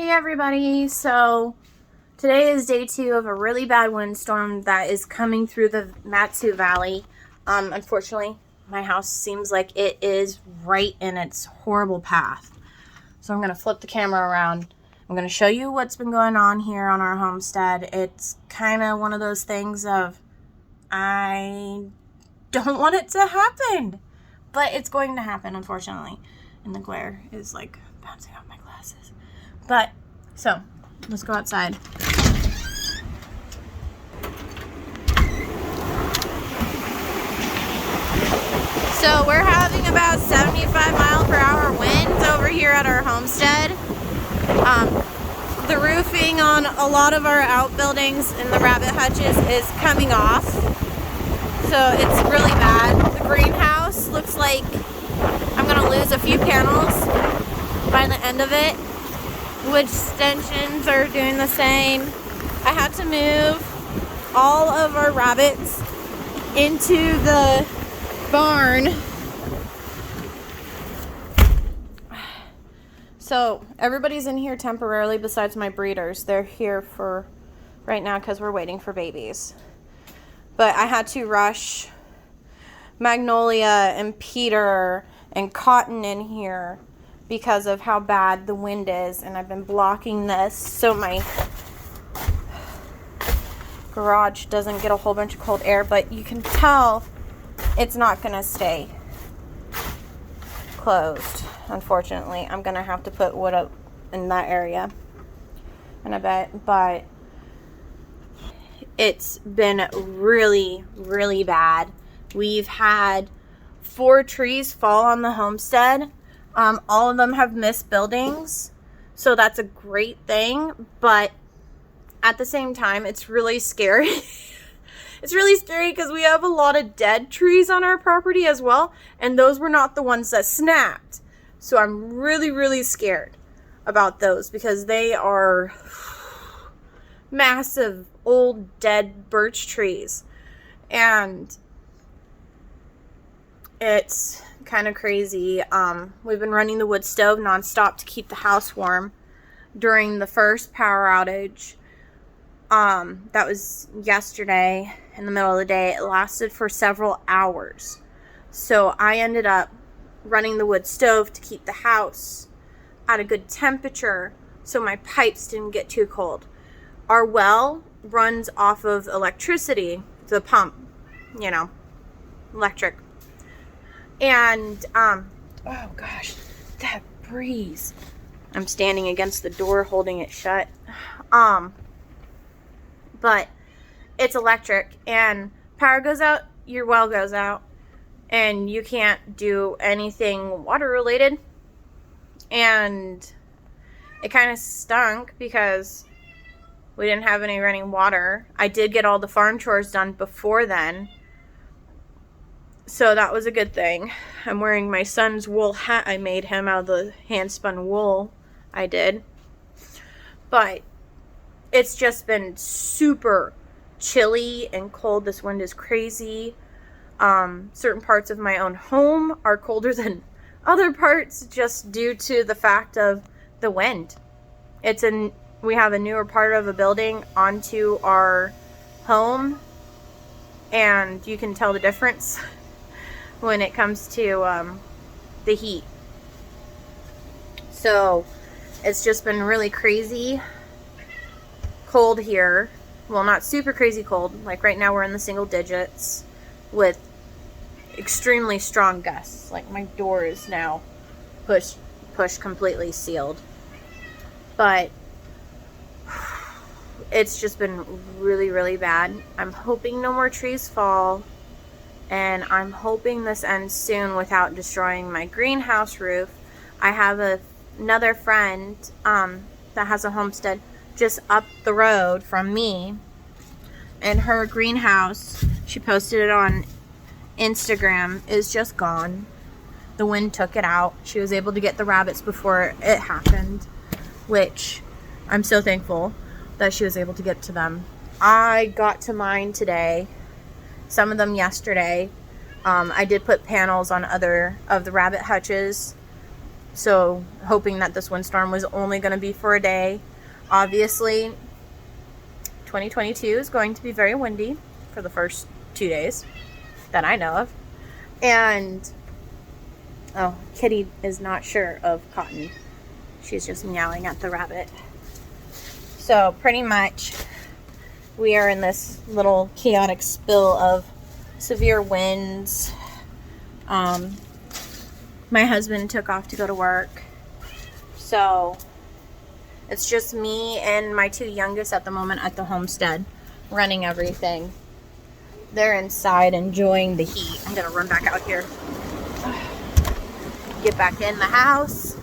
Hey everybody, so today is day 2 of a really bad windstorm that is coming through the Matsu Valley. Unfortunately, my house seems like it is right in its horrible path. So I'm going to flip the camera around. I'm going to show you what's been going on here on our homestead. It's kind of one of those things of, I don't want it to happen, but it's going to happen, unfortunately. And the glare is like bouncing off my glasses. But, so, let's go outside. So we're having about 75 mile per hour winds over here at our homestead. The roofing on a lot of our outbuildings in the rabbit hutches is coming off. So it's really bad. The greenhouse looks like I'm gonna lose a few panels by the end of it. Wood extensions are doing the same. I had to move all of our rabbits into the barn. So everybody's in here temporarily besides my breeders. They're here for right now because we're waiting for babies. But I had to rush Magnolia and Peter and Cotton in here because of how bad the wind is, and I've been blocking this so my garage doesn't get a whole bunch of cold air, but you can tell it's not gonna stay closed. Unfortunately, I'm gonna have to put wood up in that area, and I bet, but it's been really, really bad. We've had 4 trees fall on the homestead. All of them have missed buildings, so that's a great thing, but at the same time, it's really scary. It's really scary because we have a lot of dead trees on our property as well, and those were not the ones that snapped. So I'm really, really scared about those because they are massive, old, dead birch trees, and it's kind of crazy. We've been running the wood stove nonstop to keep the house warm during the first power outage. That was yesterday in the middle of the day. It lasted for several hours. So I ended up running the wood stove to keep the house at a good temperature so my pipes didn't get too cold. Our well runs off of electricity, the pump, you know, electric. And, oh gosh, that breeze. I'm standing against the door holding it shut. But it's electric, and power goes out, your well goes out, and you can't do anything water related. And it kind of stunk because we didn't have any running water. I did get all the farm chores done before then, so that was a good thing. I'm wearing my son's wool hat I made him out of the hand-spun wool I did. But it's just been super chilly and cold. This wind is crazy. Certain parts of my own home are colder than other parts just due to the fact of the wind. We have a newer part of a building onto our home, and you can tell the difference when it comes to the heat. So it's just been really crazy cold here. Well, not super crazy cold. Like right now we're in the single digits with extremely strong gusts. Like my door is now pushed completely sealed. But it's just been really, really bad. I'm hoping no more trees fall, and I'm hoping this ends soon without destroying my greenhouse roof. I have another friend that has a homestead just up the road from me, and her greenhouse, she posted it on Instagram, is just gone. The wind took it out. She was able to get the rabbits before it happened, which I'm so thankful that she was able to get to them. I got to mine today, some of them yesterday. I did put panels on other of the rabbit hutches So hoping that this windstorm was only going to be for a day. Obviously, 2022 is going to be very windy for the first 2 days that I know of. And, oh, Kitty is not sure of Cotton. She's just meowing at the rabbit. So pretty much we are in this little chaotic spill of severe winds. My husband took off to go to work. So it's just me and my 2 youngest at the moment at the homestead running everything. They're inside enjoying the heat. I'm gonna run back out here. Get back in the house.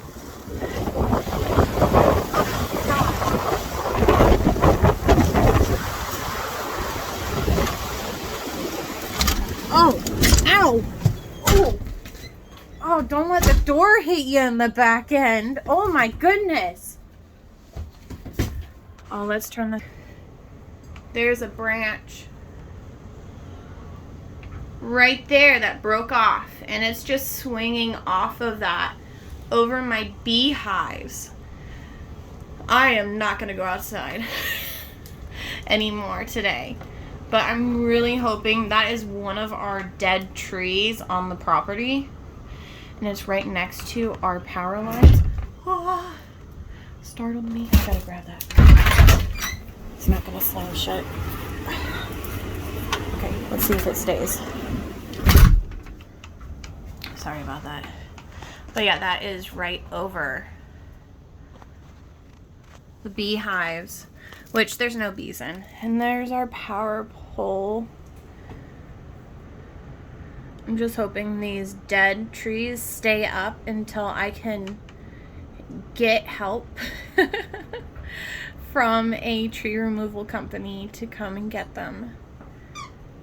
Oh, ow. Oh. Oh, don't let the door hit you in the back end. Oh my goodness. Oh, let's turn the... There's a branch right there that broke off, and it's just swinging off of that over my beehives. I am not going to go outside anymore today, but I'm really hoping that is one of our dead trees on the property, and it's right next to our power lines. Oh, startled me. I gotta grab that. It's not gonna slam shut. Okay, let's see if it stays. Sorry about that. But yeah, that is right over the beehives, which there's no bees in. And there's our power pole. I'm just hoping these dead trees stay up until I can get help from a tree removal company to come and get them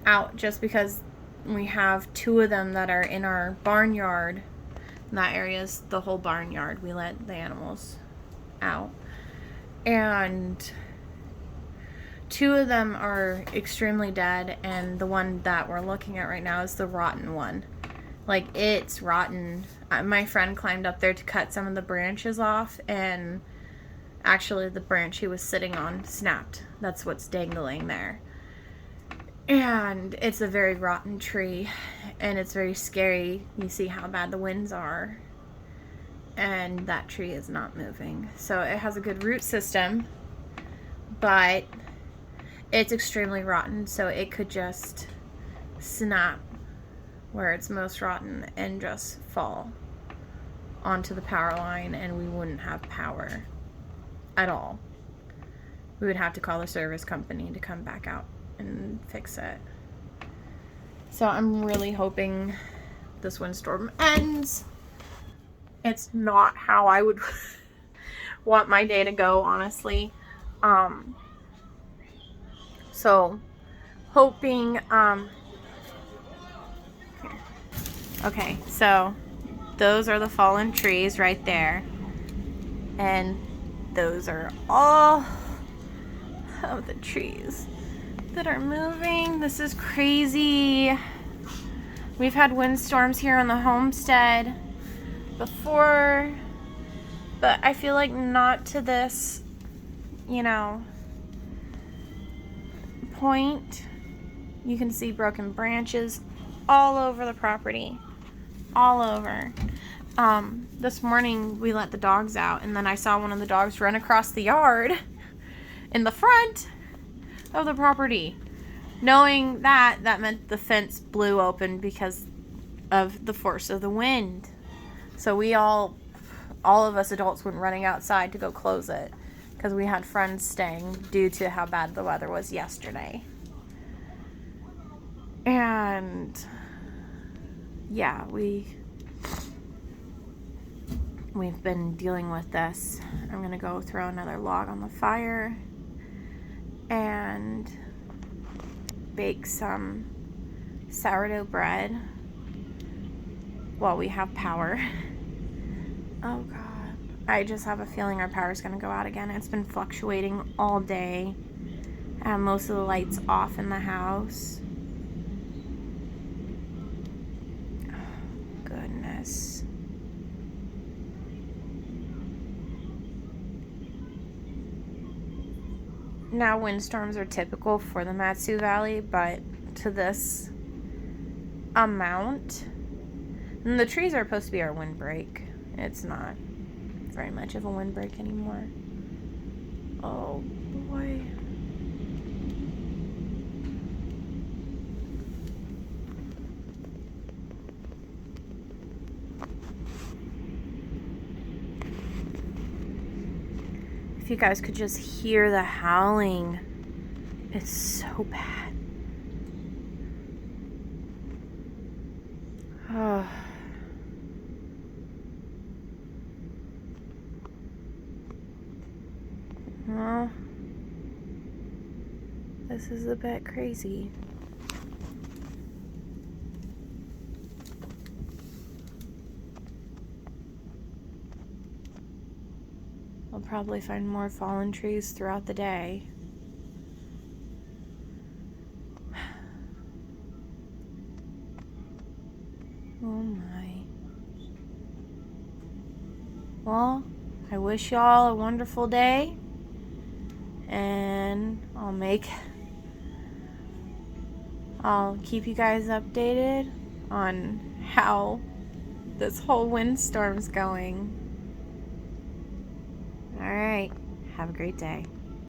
out, just because we have 2 of them that are in our barnyard. And that area is the whole barnyard. We let the animals out. And 2 of them are extremely dead, and the one that we're looking at right now is the rotten one. Like, it's rotten. My friend climbed up there to cut some of the branches off, and actually the branch he was sitting on snapped. That's what's dangling there. And it's a very rotten tree, and it's very scary. You see how bad the winds are, and that tree is not moving. So it has a good root system, but it's extremely rotten, so it could just snap where it's most rotten and just fall onto the power line, and we wouldn't have power at all. We would have to call the service company to come back out and fix it. So I'm really hoping this windstorm ends. It's not how I would want my day to go, honestly. So hoping, okay, so those are the fallen trees right there, and those are all of the trees that are moving. This is crazy. We've had windstorms here on the homestead before, but I feel like not to this, point. You can see broken branches all over the property, all over. This morning we let the dogs out, and then I saw one of the dogs run across the yard in the front of the property. Knowing that meant the fence blew open because of the force of the wind. So we all of us adults went running outside to go close it, because we had friends staying due to how bad the weather was yesterday. And yeah, we've been dealing with this. I'm gonna go throw another log on the fire and bake some sourdough bread while we have power. Oh God. I just have a feeling our power is going to go out again. It's been fluctuating all day. I have most of the lights off in the house. Oh, goodness. now windstorms are typical for the Matsu Valley, but to this amount, and the trees are supposed to be our windbreak. It's not very much of a windbreak anymore. Oh boy. If you guys could just hear the howling, it's so bad. Oh. Well, this is a bit crazy. I'll probably find more fallen trees throughout the day. Oh my. Well, I wish y'all a wonderful day, and I'll keep you guys updated on how this whole windstorm's going. All right, have a great day.